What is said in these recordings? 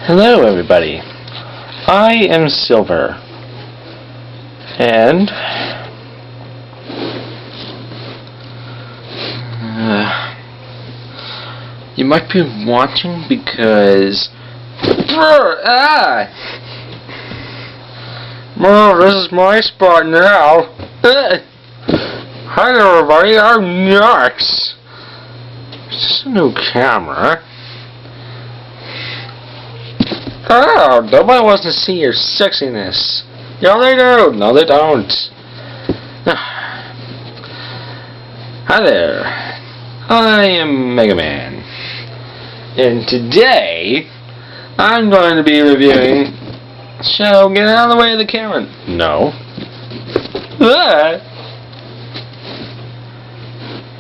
Hello everybody, I am Silver, and you might be watching because this is my spot now. Hi there everybody, I'm next. Is this a new camera? Oh, nobody wants to see your sexiness. Yeah, they do. No, they don't. Hi there. I am Mega Man. And today, I'm going to be reviewing... So, get out of the way of the camera. No.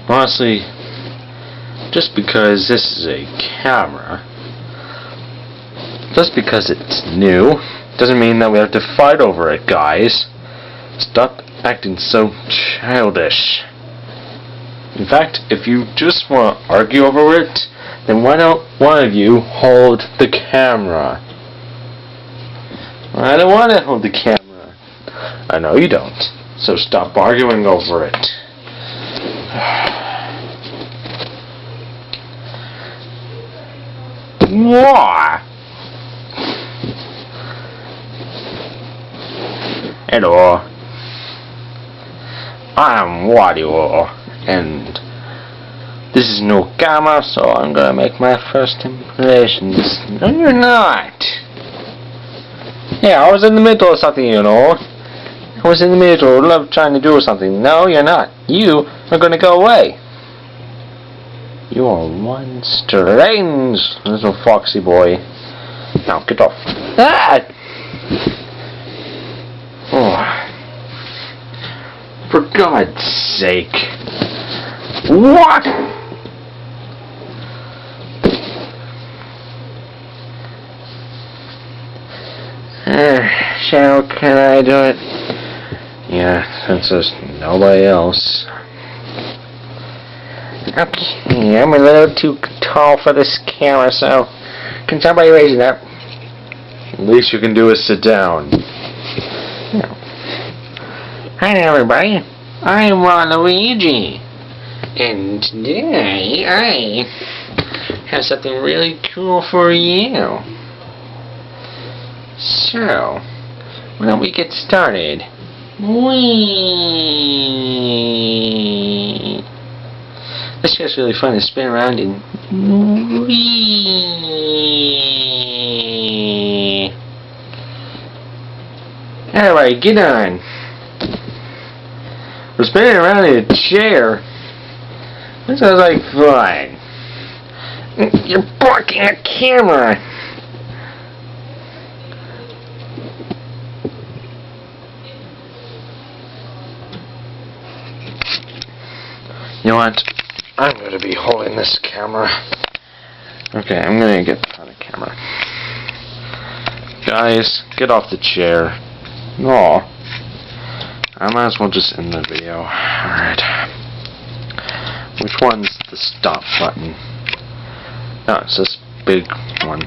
Honestly, just because this is a camera... Just because it's new doesn't mean that we have to fight over it, guys. Stop acting so childish. In fact, if you just want to argue over it, then why don't one of you hold the camera? I don't want to hold the camera. I know you don't. So stop arguing over it. Why? Hello, I'm Wario, and this is no camera, so I'm gonna make my first impressions. No, you're not. Yeah, I was in the middle of something, you know. I was in the middle of trying to do something. No, you're not. You are gonna go away. You are one strange little foxy boy. Now get off. Ah! Oh, for God's sake. What? So, can I do it? Yeah, since there's nobody else. Okay, I'm a little too tall for this camera, so can somebody raise it up? The least you can do is sit down. Hi everybody, I'm Waluigi, and today I have something really cool for you. So, why don't we get started? Whee! This feels really fun to spin around and whee! Alright, get on. We're spinning around in a chair. This sounds like fun. You're blocking the camera. You know what? I'm going to be holding this camera. Okay, I'm going to get on the camera. Guys, get off the chair. No. I might as well just end the video. Alright. Which one's the stop button? No, it's this big one.